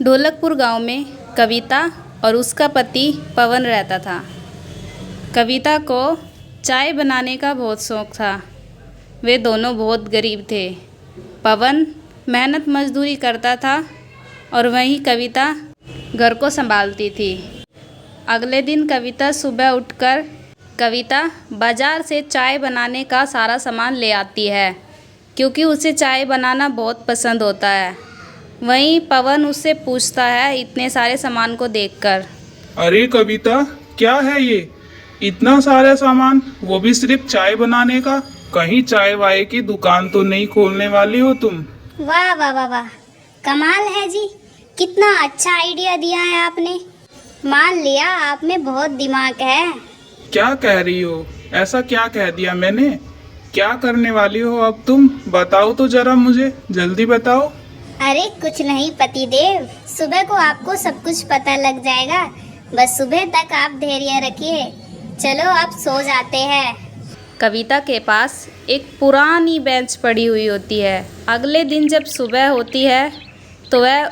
ढोलकपुर गांव में कविता और उसका पति पवन रहता था। कविता को चाय बनाने का बहुत शौक़ था। वे दोनों बहुत गरीब थे। पवन मेहनत मजदूरी करता था और वहीं कविता घर को संभालती थी। अगले दिन कविता सुबह उठकर बाज़ार से चाय बनाने का सारा सामान ले आती है, क्योंकि उसे चाय बनाना बहुत पसंद होता है। वहीं पवन उससे पूछता है इतने सारे सामान को देखकर। अरे कविता, क्या है ये इतना सारा सामान, वो भी सिर्फ चाय बनाने का? कहीं चाय वाय की दुकान तो नहीं खोलने वाली हो तुम? वाह वाह वाह वाह, कमाल है जी, कितना अच्छा आइडिया दिया है आपने। मान लिया आप में बहुत दिमाग है। क्या कह रही हो? ऐसा क्या कह दिया मैंने? क्या करने वाली हो अब तुम? बताओ तो जरा, मुझे जल्दी बताओ। अरे कुछ नहीं पतिदेव, सुबह को आपको सब कुछ पता लग जाएगा। बस सुबह तक आप धैर्य रखिए। चलो आप सो जाते हैं। कविता के पास एक पुरानी बेंच पड़ी हुई होती है। अगले दिन जब सुबह होती है तो वह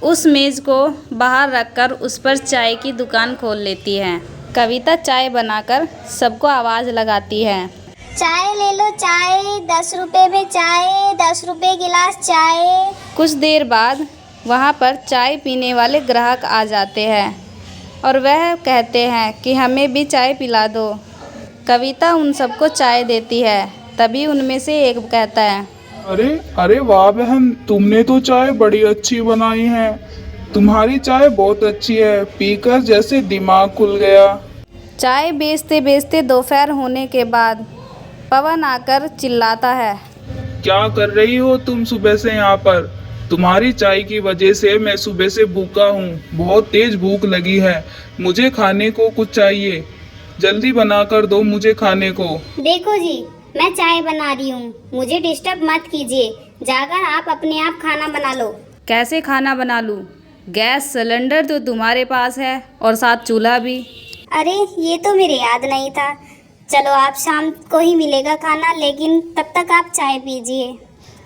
उस मेज़ को बाहर रखकर उस पर चाय की दुकान खोल लेती है। कविता चाय बनाकर सबको आवाज़ लगाती है, चाय ले लो चाय, 10 रुपए में चाय, 10 रुपए गिलास चाय। कुछ देर बाद वहाँ पर चाय पीने वाले ग्राहक आ जाते हैं और वह कहते हैं कि हमें भी चाय पिला दो। कविता उन सबको चाय देती है। तभी उनमें से एक कहता है, अरे अरे वाह बहन, तुमने तो चाय बड़ी अच्छी बनाई है। तुम्हारी चाय बहुत अच्छी है, पीकर जैसे दिमाग खुल गया। चाय बेचते बेचते दोपहर होने के बाद पवन आकर चिल्लाता है, क्या कर रही हो तुम सुबह से यहाँ पर? तुम्हारी चाय की वजह से मैं सुबह से भूखा हूँ, बहुत तेज भूख लगी है। मुझे खाने को कुछ चाहिए, जल्दी बना कर दो मुझे खाने को। देखो जी, मैं चाय बना रही हूँ, मुझे डिस्टर्ब मत कीजिए। जाकर आप अपने आप खाना बना लो। कैसे खाना बना लूँ? गैस सिलेंडर तो तुम्हारे पास है और साथ चूल्हा भी। अरे ये तो मेरे याद नहीं था। चलो आप शाम को ही मिलेगा खाना, लेकिन तब तक आप चाय पीजिए।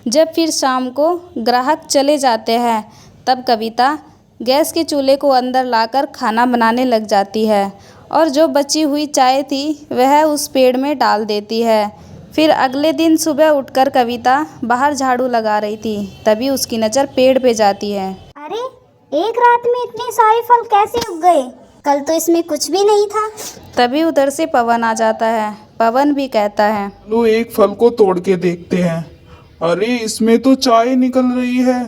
जब फिर शाम को ग्राहक चले जाते हैं तब कविता गैस के चूल्हे को अंदर लाकर खाना बनाने लग जाती है और जो बची हुई चाय थी वह उस पेड़ में डाल देती है। फिर अगले दिन सुबह उठकर कविता बाहर झाड़ू लगा रही थी, तभी उसकी नज़र पेड़ पे जाती है। अरे एक रात में इतने सारे फल कैसे उग गए? कल तो इसमें कुछ भी नहीं था। तभी उधर से पवन आ जाता है। पवन भी कहता है, लो एक फल को तोड़ के देखते हैं। अरे इसमें तो चाय निकल रही है,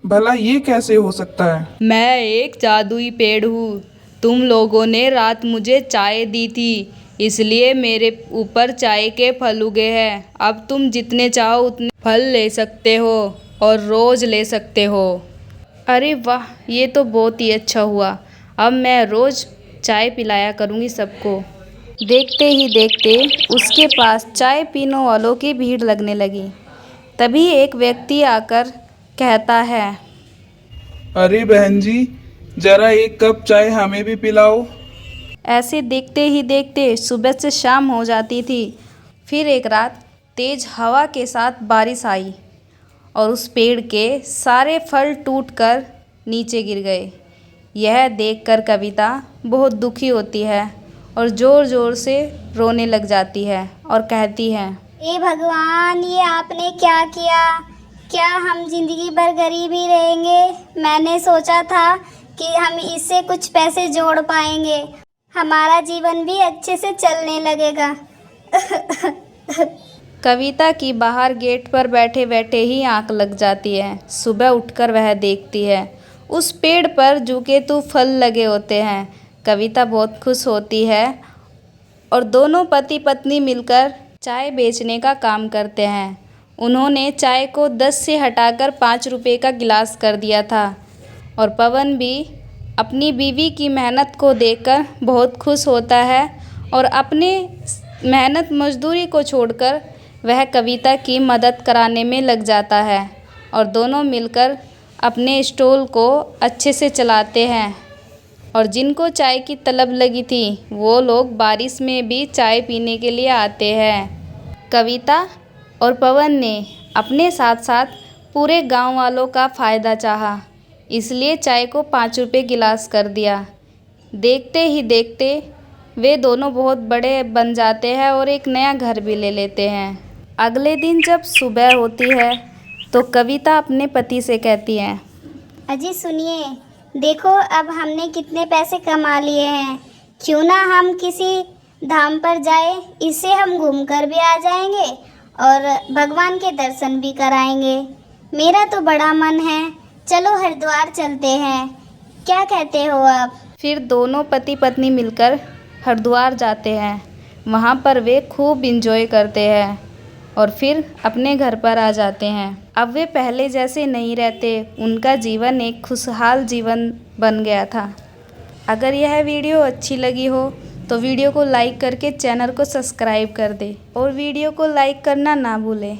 भला ये कैसे हो सकता है? मैं एक जादुई पेड़ हूँ। तुम लोगों ने रात मुझे चाय दी थी, इसलिए मेरे ऊपर चाय के फल उगे हैं। अब तुम जितने चाहो उतने फल ले सकते हो और रोज़ ले सकते हो। अरे वाह, ये तो बहुत ही अच्छा हुआ। अब मैं रोज़ चाय पिलाया करूँगी सबको। देखते ही देखते उसके पास चाय पीने वालों की भीड़ लगने लगी। तभी एक व्यक्ति आकर कहता है, अरे बहन जी, जरा एक कप चाय हमें भी पिलाओ। ऐसे देखते ही देखते सुबह से शाम हो जाती थी। फिर एक रात तेज हवा के साथ बारिश आई और उस पेड़ के सारे फल टूटकर नीचे गिर गए। यह देखकर कविता बहुत दुखी होती है और ज़ोर ज़ोर से रोने लग जाती है और कहती है, हे भगवान, ये आपने क्या किया? क्या हम जिंदगी भर गरीब ही रहेंगे? मैंने सोचा था कि हम इससे कुछ पैसे जोड़ पाएंगे, हमारा जीवन भी अच्छे से चलने लगेगा। कविता की बाहर गेट पर बैठे बैठे ही आंख लग जाती है। सुबह उठकर वह देखती है उस पेड़ पर जुकेतू फल लगे होते हैं। कविता बहुत खुश होती है और दोनों पति पत्नी मिलकर चाय बेचने का काम करते हैं। उन्होंने चाय को 10 से हटाकर 5 रुपये का गिलास कर दिया था और पवन भी अपनी बीवी की मेहनत को देखकर बहुत खुश होता है और अपने मेहनत मजदूरी को छोड़कर वह कविता की मदद कराने में लग जाता है और दोनों मिलकर अपने स्टॉल को अच्छे से चलाते हैं। और जिनको चाय की तलब लगी थी वो लोग बारिश में भी चाय पीने के लिए आते हैं। कविता और पवन ने अपने साथ साथ पूरे गांव वालों का फ़ायदा चाहा। इसलिए चाय को 5 रुपये गिलास कर दिया। देखते ही देखते वे दोनों बहुत बड़े बन जाते हैं और एक नया घर भी ले लेते हैं। अगले दिन जब सुबह होती है तो कविता अपने पति से कहती है, अजी सुनिए, देखो अब हमने कितने पैसे कमा लिए हैं, क्यों ना हम किसी धाम पर जाए, इससे हम घूम कर भी आ जाएंगे और भगवान के दर्शन भी कराएंगे। मेरा तो बड़ा मन है, चलो हरिद्वार चलते हैं, क्या कहते हो आप? फिर दोनों पति पत्नी मिलकर हरिद्वार जाते हैं। वहाँ पर वे खूब इंजॉय करते हैं और फिर अपने घर पर आ जाते हैं। अब वे पहले जैसे नहीं रहते, उनका जीवन एक खुशहाल जीवन बन गया था। अगर यह वीडियो अच्छी लगी हो तो वीडियो को लाइक करके चैनल को सब्सक्राइब कर दें और वीडियो को लाइक करना ना भूलें।